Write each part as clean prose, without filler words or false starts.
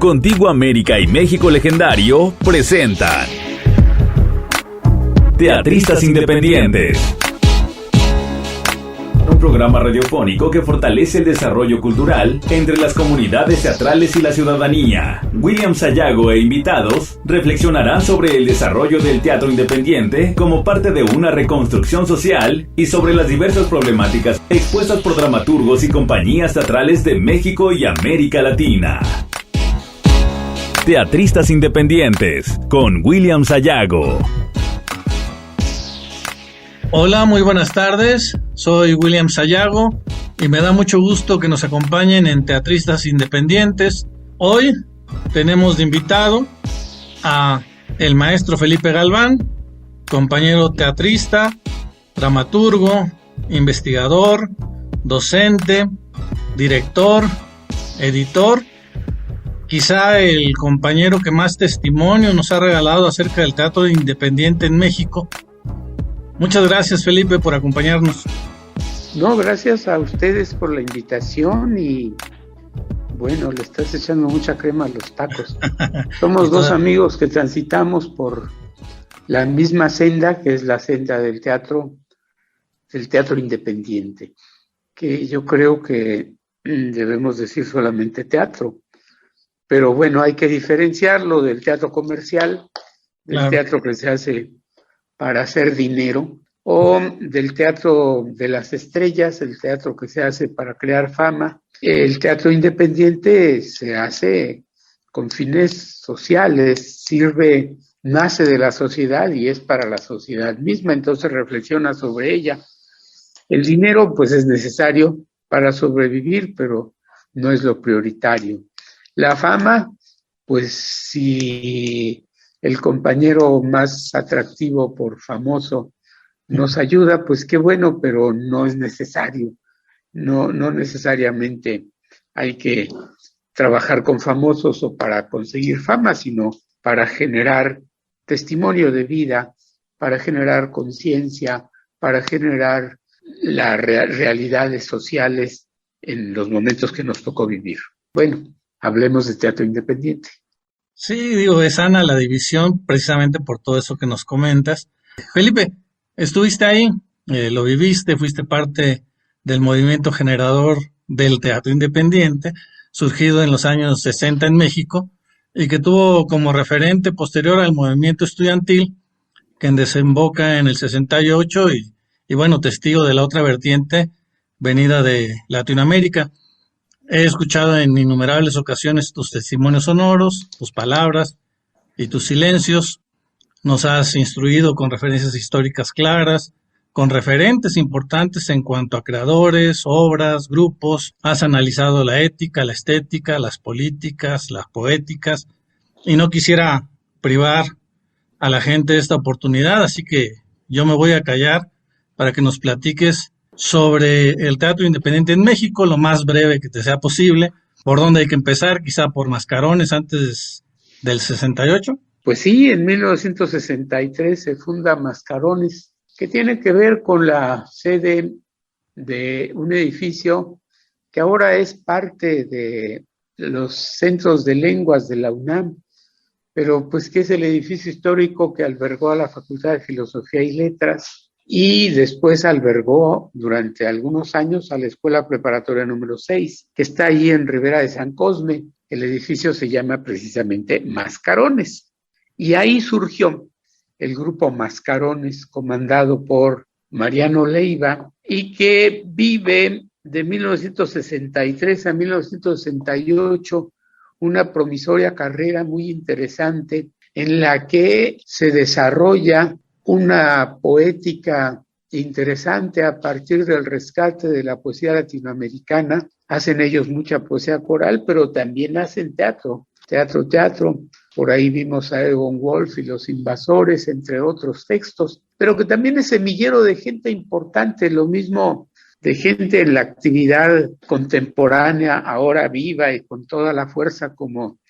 Contigo América y México Legendario presentan Teatristas Independientes. Un programa radiofónico que fortalece el desarrollo cultural entre las comunidades teatrales y la ciudadanía. William Sayago e invitados reflexionarán sobre el desarrollo del teatro independiente como parte de una reconstrucción social y sobre las diversas problemáticas expuestas por dramaturgos y compañías teatrales de México y América Latina. Teatristas Independientes con William Sayago. Hola, muy buenas tardes. Soy William Sayago y me da mucho gusto que nos acompañen en Teatristas Independientes. Hoy tenemos de invitado a el maestro Felipe Galván, compañero teatrista, dramaturgo, investigador, docente, director, editor. Quizá el compañero que más testimonio nos ha regalado acerca del teatro independiente en México. Muchas gracias, Felipe, por acompañarnos. No, gracias a ustedes por la invitación y bueno, le estás echando mucha crema a los tacos. Somos dos amigos que transitamos por la misma senda, que es la senda del teatro independiente, que yo creo que debemos decir solamente teatro. Pero bueno, hay que diferenciarlo del teatro comercial, del teatro que se hace para hacer dinero, o del teatro de las estrellas, el teatro que se hace para crear fama. El teatro independiente se hace con fines sociales, nace de la sociedad y es para la sociedad misma, entonces reflexiona sobre ella. El dinero pues es necesario para sobrevivir, pero no es lo prioritario. La fama, pues si el compañero más atractivo por famoso nos ayuda, pues qué bueno, pero no es necesario. No necesariamente hay que trabajar con famosos o para conseguir fama, sino para generar testimonio de vida, para generar conciencia, para generar las realidades sociales en los momentos que nos tocó vivir. Bueno, hablemos de teatro independiente. Sí, digo, es sana la división precisamente por todo eso que nos comentas. Felipe, estuviste ahí, lo viviste, fuiste parte del movimiento generador del teatro independiente, surgido en los años 60 en México, y que tuvo como referente posterior al movimiento estudiantil, que desemboca en el 68 y bueno, testigo de la otra vertiente venida de Latinoamérica. He escuchado en innumerables ocasiones tus testimonios sonoros, tus palabras y tus silencios. Nos has instruido con referencias históricas claras, con referentes importantes en cuanto a creadores, obras, grupos. Has analizado la ética, la estética, las políticas, las poéticas. Y no quisiera privar a la gente de esta oportunidad, así que yo me voy a callar para que nos platiques sobre el teatro independiente en México, lo más breve que te sea posible. ¿Por dónde hay que empezar? Quizá por Mascarones antes del 68. Pues sí, en 1963 se funda Mascarones, que tiene que ver con la sede de un edificio que ahora es parte de los centros de lenguas de la UNAM, pero pues que es el edificio histórico que albergó a la Facultad de Filosofía y Letras y después albergó durante algunos años a la Escuela Preparatoria número 6, que está ahí en Ribera de San Cosme. El edificio se llama precisamente Mascarones. Y ahí surgió el grupo Mascarones, comandado por Mariano Leiva, y que vive de 1963 a 1968 una promisoria carrera muy interesante en la que se desarrolla una poética interesante a partir del rescate de la poesía latinoamericana. Hacen ellos mucha poesía coral, pero también hacen teatro. Por ahí vimos a Egon Wolf y Los Invasores, entre otros textos, pero que también es semillero de gente importante, lo mismo de gente en la actividad contemporánea, ahora viva y con toda la fuerza, como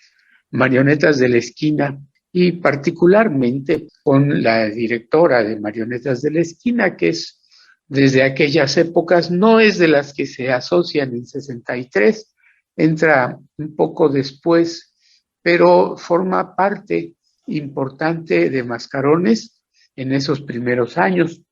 Marionetas de la Esquina, y particularmente con la directora de Marionetas de la Esquina, que es desde aquellas épocas, no es de las que se asocian en 63, entra un poco después pero forma parte importante de Mascarones en esos primeros años.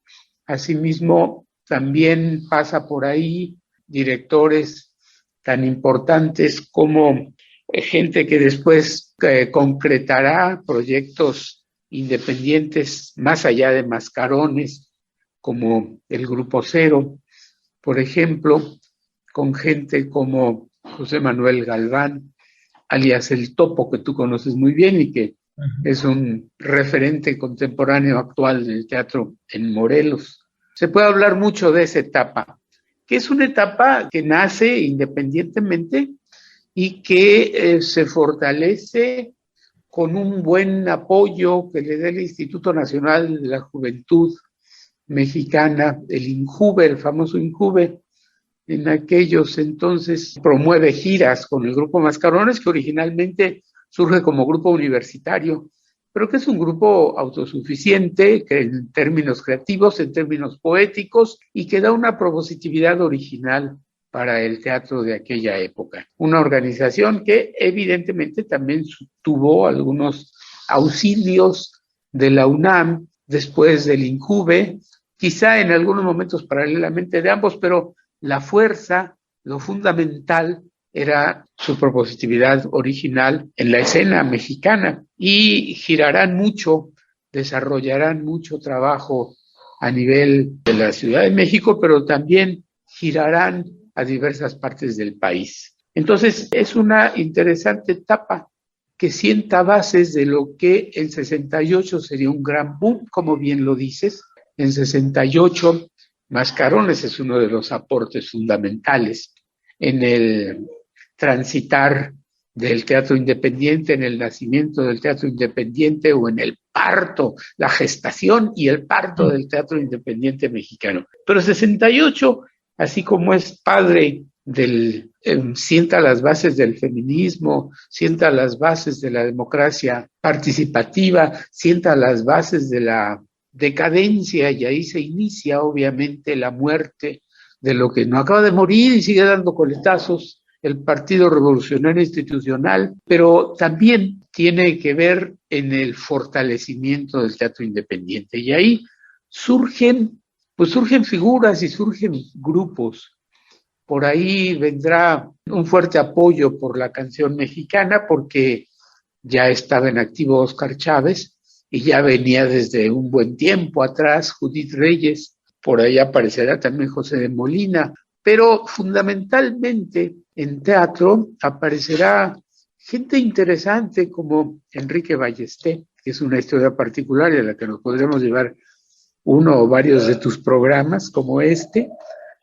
Asimismo, también pasa por ahí directores tan importantes como gente que después concretará proyectos independientes más allá de Mascarones, como el Grupo Cero, por ejemplo, con gente como José Manuel Galván, alias El Topo, que tú conoces muy bien y que es un referente contemporáneo actual del teatro en Morelos. Se puede hablar mucho de esa etapa, que es una etapa que nace independientemente y que se fortalece con un buen apoyo que le da el Instituto Nacional de la Juventud Mexicana, el INJUVE, el famoso INJUVE. En aquellos entonces promueve giras con el Grupo Mascarones, que originalmente surge como grupo universitario, pero que es un grupo autosuficiente que en términos creativos, en términos poéticos, y que da una propositividad original para el teatro de aquella época. Una organización que evidentemente también tuvo algunos auxilios de la UNAM, después del INJUVE, quizá en algunos momentos paralelamente de ambos, pero la fuerza, lo fundamental, era su propositividad original en la escena mexicana, y girarán mucho, desarrollarán mucho trabajo a nivel de la Ciudad de México, pero también girarán a diversas partes del país. Entonces, es una interesante etapa que sienta bases de lo que en 68 sería un gran boom, como bien lo dices. En 68, Mascarones es uno de los aportes fundamentales en el transitar del teatro independiente, en el nacimiento del teatro independiente o en el parto, la gestación y el parto del teatro independiente mexicano. Pero 68, así como es padre del, sienta las bases del feminismo, sienta las bases de la democracia participativa, sienta las bases de la decadencia, y ahí se inicia obviamente la muerte de lo que no acaba de morir y sigue dando coletazos, el Partido Revolucionario Institucional, pero también tiene que ver en el fortalecimiento del teatro independiente. Y ahí surgen figuras y surgen grupos. Por ahí vendrá un fuerte apoyo por la canción mexicana, porque ya estaba en activo Óscar Chávez y ya venía desde un buen tiempo atrás Judith Reyes. Por ahí aparecerá también José de Molina, pero fundamentalmente en teatro aparecerá gente interesante como Enrique Ballesté, que es una historia particular de la que nos podremos llevar uno o varios de tus programas, como este,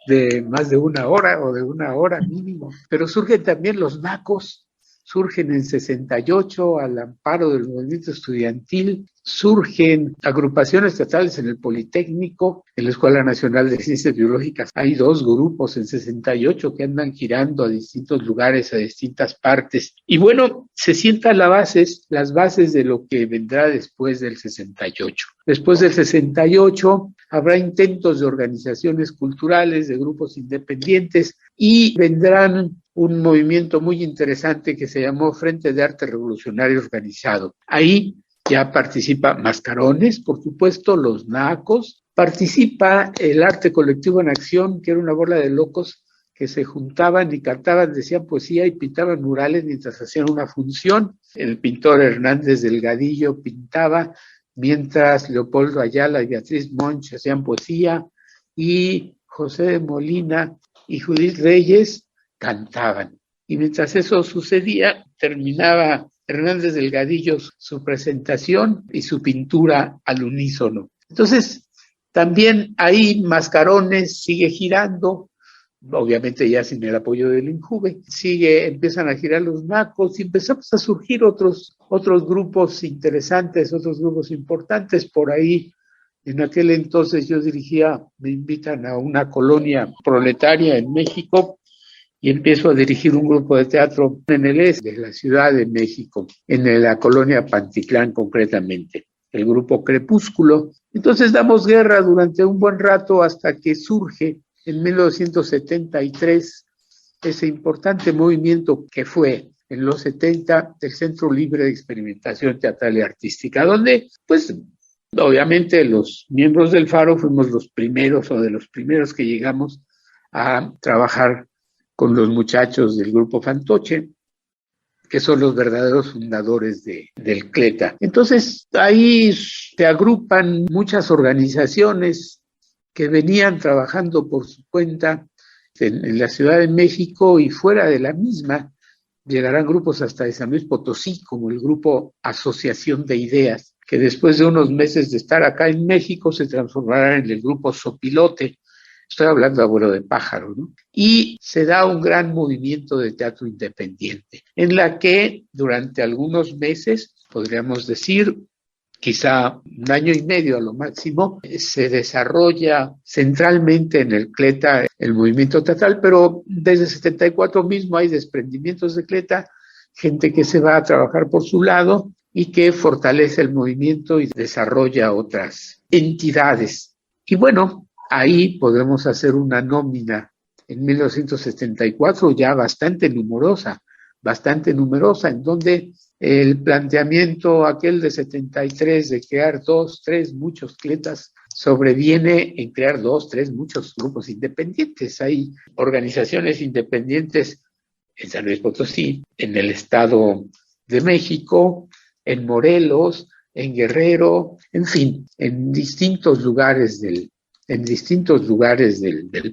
de más de una hora o de una hora mínimo. Pero surgen también los nacos, surgen en 68 al amparo del movimiento estudiantil, surgen agrupaciones teatrales en el Politécnico, en la Escuela Nacional de Ciencias Biológicas. Hay 2 grupos en 68 que andan girando a distintos lugares, a distintas partes. Y bueno, se sientan las bases de lo que vendrá después del 68. Después del 68 habrá intentos de organizaciones culturales, de grupos independientes, y vendrán un movimiento muy interesante que se llamó Frente de Arte Revolucionario Organizado. Ahí ya participa Mascarones, por supuesto, los nacos, participa el Arte Colectivo en Acción, que era una bola de locos que se juntaban y cantaban, decían poesía y pintaban murales mientras hacían una función. El pintor Hernández Delgadillo pintaba, mientras Leopoldo Ayala y Beatriz Monch hacían poesía, y José de Molina y Judith Reyes cantaban. Y mientras eso sucedía, terminaba Hernández Delgadillo su presentación y su pintura al unísono. Entonces, también ahí Mascarones sigue girando, obviamente ya sin el apoyo del INJUVE, empiezan a girar los nacos y empezamos a surgir otros grupos interesantes, otros grupos importantes. Por ahí, en aquel entonces yo me invitan a una colonia proletaria en México, y empiezo a dirigir un grupo de teatro en el este de la Ciudad de México, en la colonia Pantitlán concretamente, el grupo Crepúsculo. Entonces damos guerra durante un buen rato hasta que surge en 1973 ese importante movimiento que fue en los 70 del Centro Libre de Experimentación Teatral y Artística, donde, pues, obviamente los miembros del Faro fuimos los primeros o de los primeros que llegamos a trabajar con los muchachos del grupo Fantoche, que son los verdaderos fundadores del CLETA. Entonces, ahí se agrupan muchas organizaciones que venían trabajando por su cuenta en la Ciudad de México y fuera de la misma. Llegarán grupos hasta de San Luis Potosí, como el grupo Asociación de Ideas, que después de unos meses de estar acá en México se transformará en el grupo Sopilote. Estoy hablando de Abuelo de Pájaro, ¿no? Y se da un gran movimiento de teatro independiente, en la que durante algunos meses, podríamos decir, quizá un año y medio a lo máximo, se desarrolla centralmente en el CLETA el movimiento teatral, pero desde el 74 mismo hay desprendimientos de CLETA, gente que se va a trabajar por su lado y que fortalece el movimiento y desarrolla otras entidades. Y bueno, ahí podemos hacer una nómina en 1974 ya bastante numerosa, en donde el planteamiento aquel de 73 de crear 2, 3, muchos CLETAs sobreviene en crear 2, 3, muchos grupos independientes. Hay organizaciones independientes en San Luis Potosí, en el Estado de México, en Morelos, en Guerrero, en fin, en distintos lugares del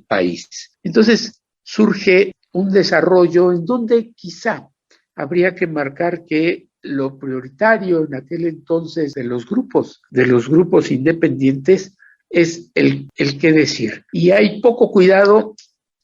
país. Entonces surge un desarrollo en donde quizá habría que marcar que lo prioritario en aquel entonces de los grupos independientes es el qué decir. Y hay poco cuidado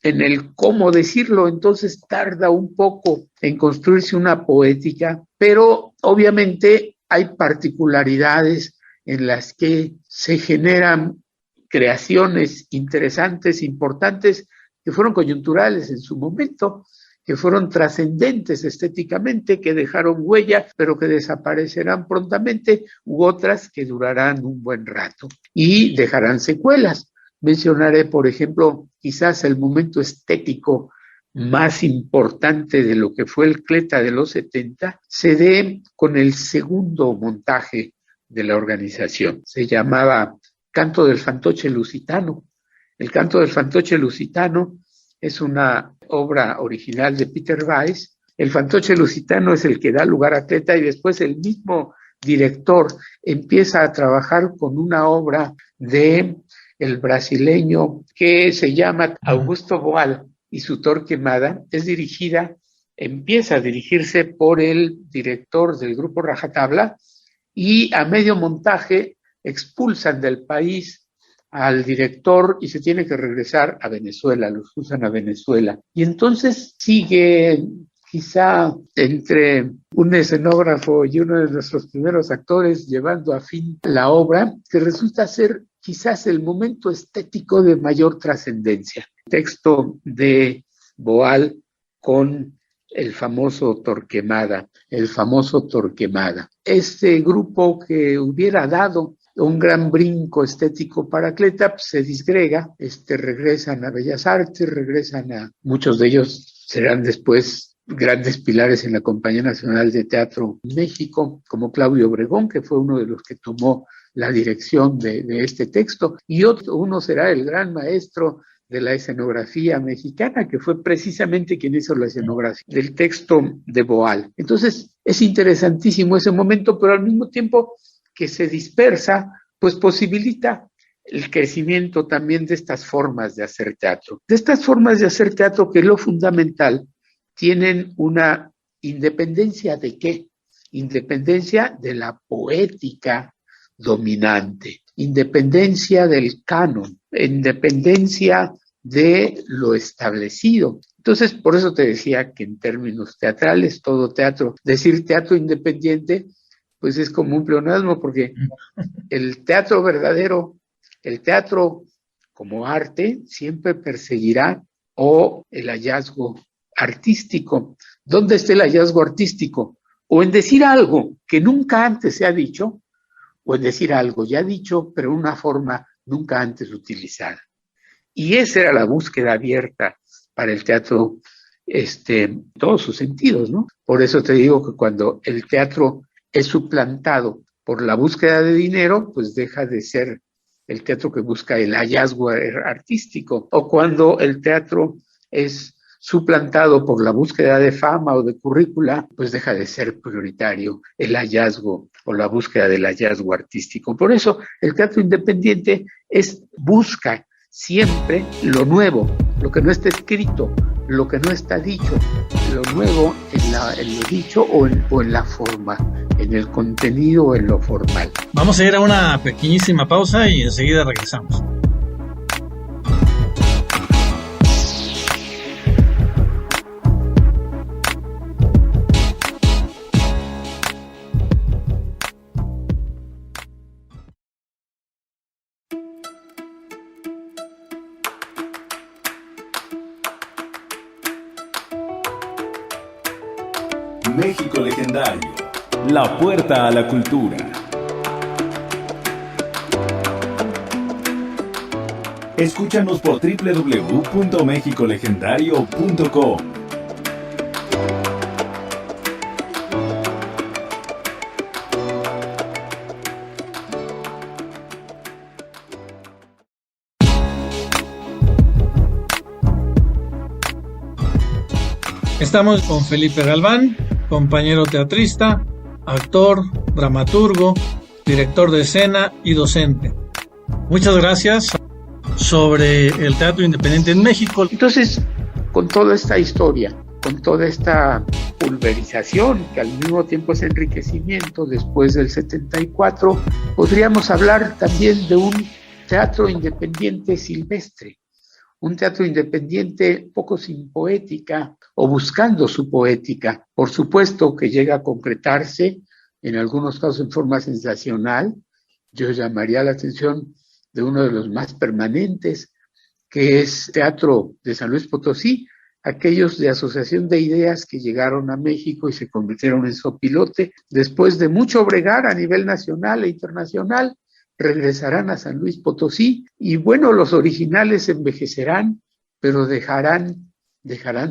en el cómo decirlo, entonces tarda un poco en construirse una poética, pero obviamente hay particularidades en las que se generan creaciones interesantes, importantes, que fueron coyunturales en su momento, que fueron trascendentes estéticamente, que dejaron huella, pero que desaparecerán prontamente, u otras que durarán un buen rato y dejarán secuelas. Mencionaré, por ejemplo, quizás el momento estético más importante de lo que fue el CLETA de los 70, se dé con el segundo montaje de la organización. Se llamaba Canto del Fantoche Lusitano. El Canto del Fantoche Lusitano es una obra original de Peter Weiss. El Fantoche Lusitano es el que da lugar a CLETA y después el mismo director empieza a trabajar con una obra de el brasileño que se llama Augusto Boal y su Torquemada. Empieza a dirigirse por el director del grupo Rajatabla y a medio montaje expulsan del país al director y se tiene que regresar a Venezuela, los usan a Venezuela. Y entonces sigue quizá entre un escenógrafo y uno de nuestros primeros actores llevando a fin la obra, que resulta ser quizás el momento estético de mayor trascendencia. Texto de Boal con el famoso Torquemada. Este grupo que hubiera dado un gran brinco estético para CLETA se disgrega, regresan a Bellas Artes, muchos de ellos serán después grandes pilares en la Compañía Nacional de Teatro México, como Claudio Obregón, que fue uno de los que tomó la dirección de este texto, y uno será el gran maestro de la escenografía mexicana, que fue precisamente quien hizo la escenografía del texto de Boal. Entonces, es interesantísimo ese momento, pero al mismo tiempo que se dispersa, pues posibilita el crecimiento también de estas formas de hacer teatro. De estas formas de hacer teatro que lo fundamental tienen una independencia ¿de qué? Independencia de la poética dominante, independencia del canon, independencia de lo establecido. Entonces, por eso te decía que en términos teatrales, todo teatro, decir teatro independiente, pues es como un pleonasmo, porque el teatro verdadero, el teatro como arte, siempre perseguirá el hallazgo artístico. ¿Dónde está el hallazgo artístico? O en decir algo que nunca antes se ha dicho, o en decir algo ya dicho, pero en una forma nunca antes utilizada. Y esa era la búsqueda abierta para el teatro todos sus sentidos, ¿no? Por eso te digo que cuando el teatro es suplantado por la búsqueda de dinero, pues deja de ser el teatro que busca el hallazgo artístico, o cuando el teatro es suplantado por la búsqueda de fama o de currícula, pues deja de ser prioritario el hallazgo o la búsqueda del hallazgo artístico. Por eso el teatro independiente busca siempre lo nuevo, lo que no está escrito, lo que no está dicho, lo nuevo en lo dicho o en la forma, en el contenido o en lo formal. Vamos a ir a una pequeñísima pausa y enseguida regresamos. México Legendario, la puerta a la cultura. Escúchanos por www.mexicolegendario.com. Estamos con Felipe Galván, compañero teatrista, actor, dramaturgo, director de escena y docente. Muchas gracias. Sobre el teatro independiente en México. Entonces, con toda esta historia, con toda esta pulverización, que al mismo tiempo es enriquecimiento después del 74, podríamos hablar también de un teatro independiente silvestre, un teatro independiente poco sin poética o buscando su poética. Por supuesto que llega a concretarse, en algunos casos en forma sensacional. Yo llamaría la atención de uno de los más permanentes, que es Teatro de San Luis Potosí, aquellos de asociación de ideas que llegaron a México y se convirtieron en sopilote. Después de mucho bregar a nivel nacional e internacional, regresarán a San Luis Potosí y bueno, los originales envejecerán, pero dejarán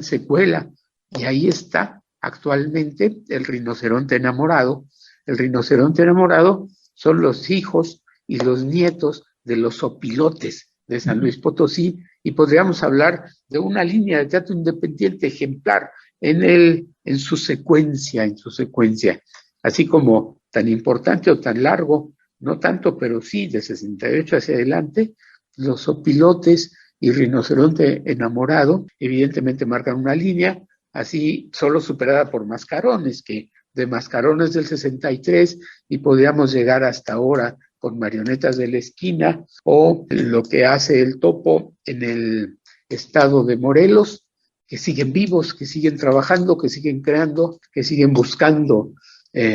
secuela. Y ahí está actualmente El Rinoceronte Enamorado. El Rinoceronte Enamorado son los hijos y los nietos de los sopilotes de San Luis Potosí, y podríamos hablar de una línea de teatro independiente ejemplar en su secuencia, así como tan importante o tan largo, no tanto, pero sí, de 68 hacia adelante, los sopilotes y Rinoceronte Enamorado evidentemente marcan una línea, así solo superada por Mascarones, que de Mascarones del 63 y podríamos llegar hasta ahora con Marionetas de la Esquina, o lo que hace el Topo en el estado de Morelos, que siguen vivos, que siguen trabajando, que siguen creando, que siguen buscando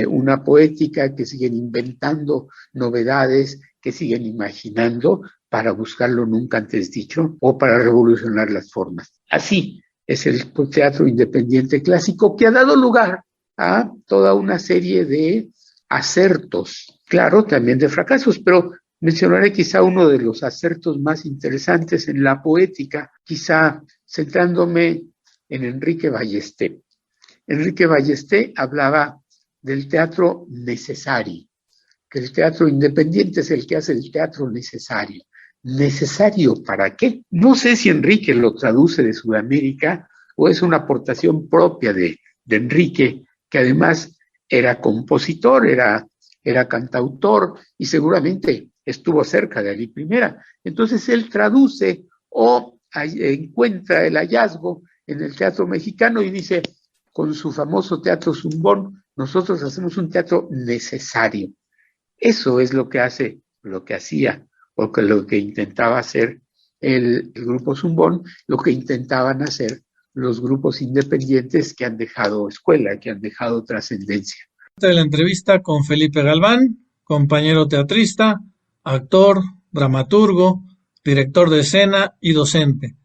una poética, que siguen inventando novedades, que siguen imaginando para buscar lo nunca antes dicho o para revolucionar las formas. Así es el teatro independiente clásico, que ha dado lugar a toda una serie de acertos, claro, también de fracasos, pero mencionaré quizá uno de los acertos más interesantes en la poética, quizá centrándome en Enrique Ballesté. Enrique Ballesté hablaba del teatro necesario, que el teatro independiente es el que hace el teatro necesario. ¿Necesario para qué? No sé si Enrique lo traduce de Sudamérica o es una aportación propia de Enrique, que además era compositor, era cantautor y seguramente estuvo cerca de Ali Primera. Entonces él traduce o encuentra el hallazgo en el teatro mexicano y dice, con su famoso Teatro Zumbón, nosotros hacemos un teatro necesario. Eso es lo que hacía, o que lo que intentaba hacer el grupo Zumbón, lo que intentaban hacer los grupos independientes que han dejado escuela, que han dejado trascendencia. De la entrevista con Felipe Galván, compañero teatrista, actor, dramaturgo, director de escena y docente.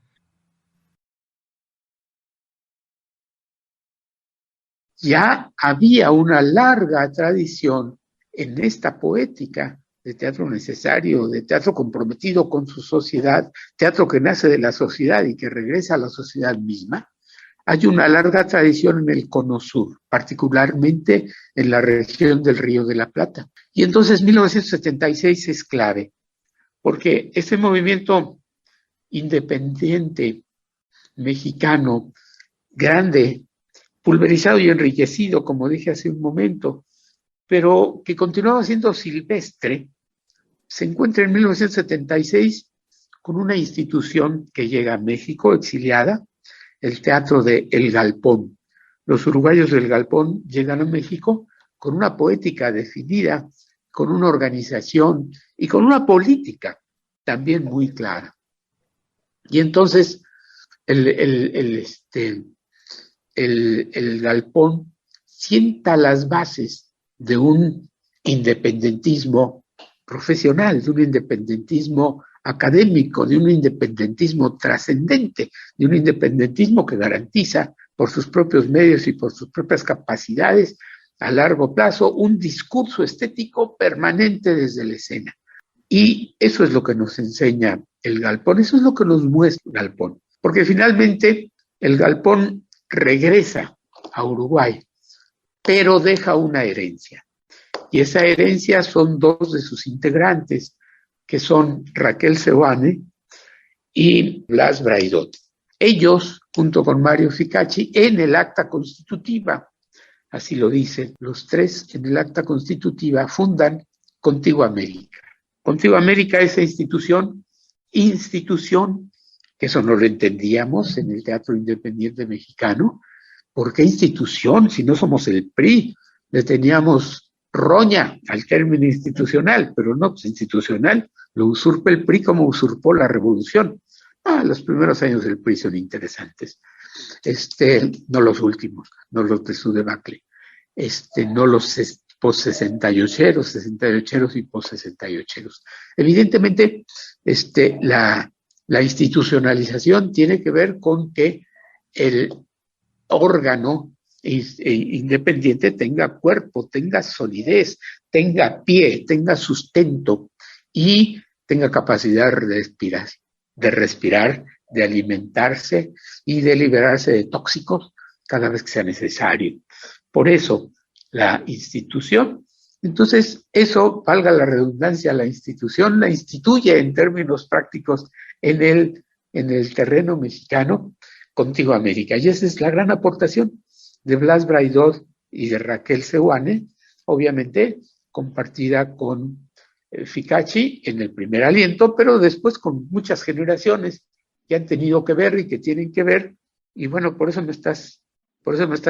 Ya había una larga tradición en esta poética de teatro necesario, de teatro comprometido con su sociedad, teatro que nace de la sociedad y que regresa a la sociedad misma. hay una larga tradición en el Cono Sur, particularmente en la región del Río de la Plata. Y entonces 1976 es clave, porque ese movimiento independiente mexicano, grande, pulverizado y enriquecido, como dije hace un momento, pero que continuaba siendo silvestre, se encuentra en 1976 con una institución que llega a México, exiliada, el Teatro de El Galpón. Los uruguayos del Galpón llegan a México con una poética definida, con una organización y con una política también muy clara. Y entonces el Galpón sienta las bases de un independentismo profesional, de un independentismo académico, de un independentismo trascendente, de un independentismo que garantiza por sus propios medios y por sus propias capacidades a largo plazo un discurso estético permanente desde la escena. Y eso es lo que nos enseña el Galpón, eso es lo que nos muestra el Galpón, porque finalmente el Galpón regresa a Uruguay, pero deja una herencia. Y esa herencia son dos de sus integrantes, que son Raquel Seoane y Blas Braidot. Ellos, junto con Mario Ficacci, en el acta constitutiva, así lo dicen, los tres en el acta constitutiva fundan Contigo América. Contigo América, esa institución, que eso no lo entendíamos en el Teatro Independiente Mexicano. ¿Por qué institución si no somos el PRI? Le teníamos roña al término institucional, pero no, pues institucional lo usurpa el PRI como usurpó la revolución. Los primeros años del PRI son interesantes, no los últimos, no los de su debacle, no los post-68eros y post-68eros. Evidentemente, la institucionalización tiene que ver con que el órgano independiente tenga cuerpo, tenga solidez, tenga pie, tenga sustento y tenga capacidad de respirar, de alimentarse y de liberarse de tóxicos cada vez que sea necesario. Por eso, la institución, entonces eso, valga la redundancia, la institución la instituye en términos prácticos en el terreno mexicano, Contigo América. Y esa es la gran aportación de Blas Braidot y de Raquel Seoane, obviamente compartida con Ficacci en el primer aliento, pero después con muchas generaciones que han tenido que ver y que tienen que ver. Y bueno, por eso me estás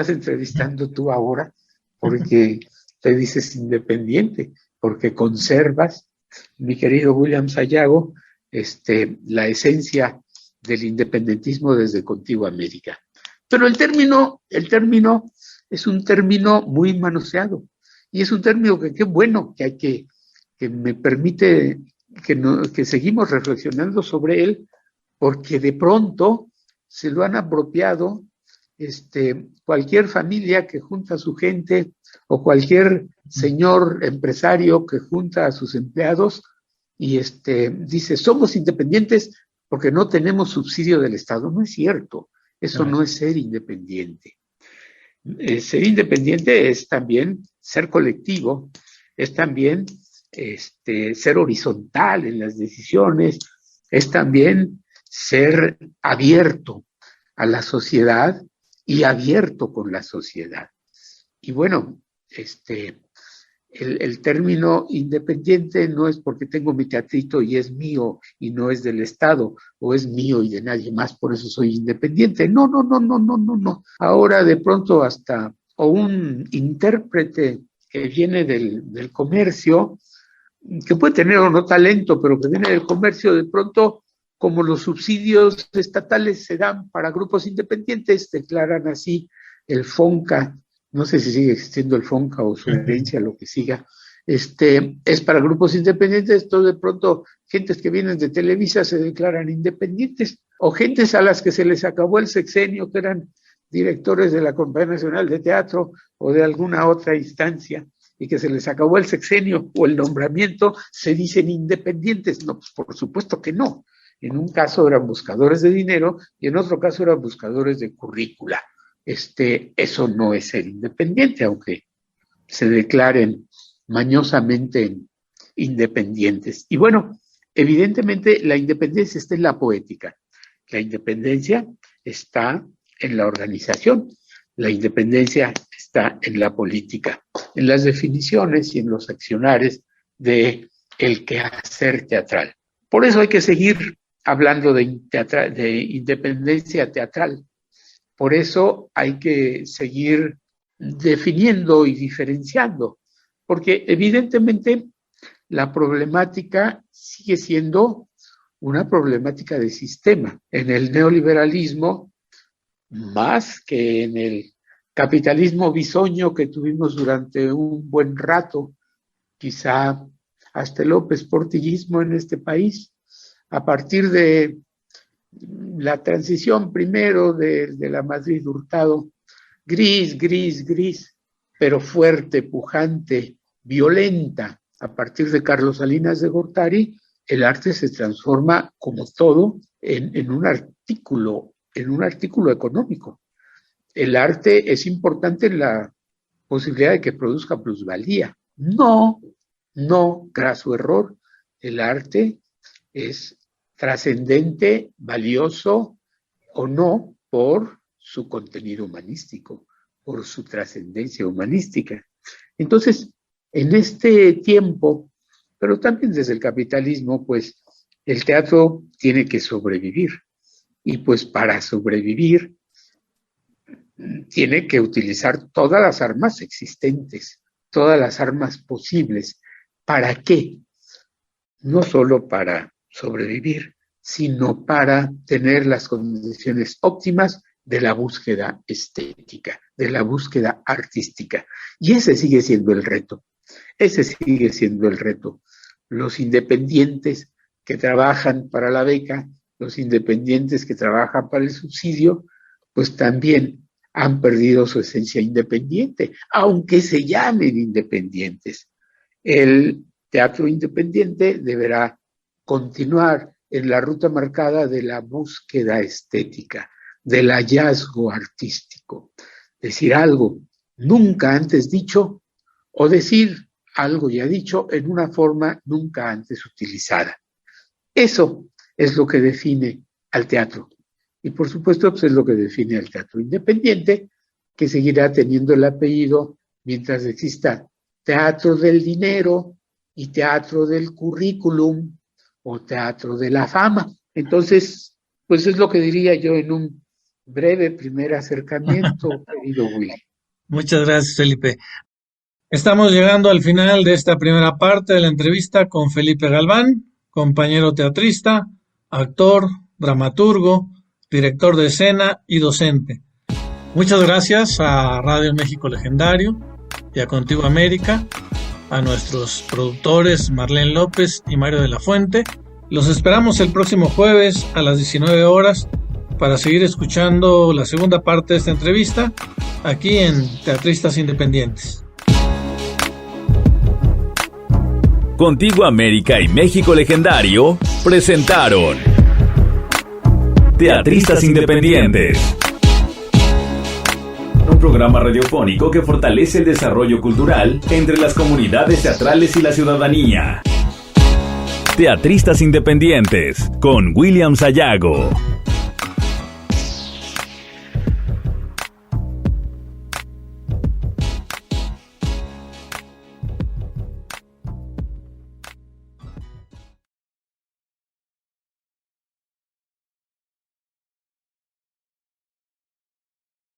entrevistando tú ahora, porque te dices independiente, porque conservas, mi querido William Sayago, la esencia del independentismo desde Contigo América. Pero el término es un término muy manoseado, y es un término que qué bueno que me permite que seguimos reflexionando sobre él, porque de pronto se lo han apropiado cualquier familia que junta a su gente o cualquier señor empresario que junta a sus empleados y dice, somos independientes porque no tenemos subsidio del Estado. No es cierto, eso no es ser independiente. Ser independiente es también ser colectivo, es también ser horizontal en las decisiones, es también ser abierto a la sociedad y abierto con la sociedad. Y bueno, el término independiente no es porque tengo mi teatrito y es mío y no es del Estado, o es mío y de nadie más, por eso soy independiente. No. Ahora de pronto hasta un intérprete que viene del comercio, que puede tener o no talento, pero que viene del comercio, de pronto, como los subsidios estatales se dan para grupos independientes, declaran así el FONCA, no sé si sigue existiendo el FONCA o su herencia, lo que siga, es para grupos independientes. Entonces de pronto gentes que vienen de Televisa se declaran independientes, o gentes a las que se les acabó el sexenio, que eran directores de la Compañía Nacional de Teatro o de alguna otra instancia, y que se les acabó el sexenio o el nombramiento, se dicen independientes. No, pues por supuesto que no. En un caso eran buscadores de dinero y en otro caso eran buscadores de currícula. Eso no es ser independiente, aunque se declaren mañosamente independientes. Y bueno, evidentemente la independencia está en la poética, la independencia está en la organización, la independencia está en la política, en las definiciones y en los accionares de el quehacer teatral. Por eso hay que seguir hablando de independencia teatral. Por eso hay que seguir definiendo y diferenciando, porque evidentemente la problemática sigue siendo una problemática de sistema. En el neoliberalismo, más que en el capitalismo bisoño que tuvimos durante un buen rato, quizá hasta el López Portillismo en este país, a partir de la transición primero de la Madrid Hurtado, gris, pero fuerte, pujante, violenta. A partir de Carlos Salinas de Gortari, el arte se transforma, como todo, en un artículo económico. El arte es importante en la posibilidad de que produzca plusvalía. No, graso error. El arte es trascendente, valioso o no por su contenido humanístico, por su trascendencia humanística. Entonces, en este tiempo, pero también desde el capitalismo, pues el teatro tiene que sobrevivir. Y pues para sobrevivir tiene que utilizar todas las armas existentes, todas las armas posibles. ¿Para qué? No solo para sobrevivir, sino para tener las condiciones óptimas de la búsqueda estética, de la búsqueda artística. Y ese sigue siendo el reto. Los independientes que trabajan para la beca, los independientes que trabajan para el subsidio, pues también han perdido su esencia independiente, aunque se llamen independientes. El teatro independiente deberá continuar en la ruta marcada de la búsqueda estética, del hallazgo artístico. Decir algo nunca antes dicho o decir algo ya dicho en una forma nunca antes utilizada. Eso es lo que define al teatro. Y por supuesto, pues es lo que define al teatro independiente, que seguirá teniendo el apellido mientras exista teatro del dinero y teatro del currículum o teatro de la fama. Entonces, pues es lo que diría yo en un breve primer acercamiento, querido Willy. Muchas gracias, Felipe. Estamos llegando al final de esta primera parte de la entrevista con Felipe Galván, compañero teatrista, actor, dramaturgo, director de escena y docente. Muchas gracias a Radio México Legendario y a Contigo América, a nuestros productores Marlene López y Mario de la Fuente. Los esperamos el próximo jueves a las 19 horas para seguir escuchando la segunda parte de esta entrevista aquí en Teatristas Independientes. Contigo América y México Legendario presentaron Teatristas Independientes, un programa radiofónico que fortalece el desarrollo cultural entre las comunidades teatrales y la ciudadanía. Teatristas Independientes con William Sayago.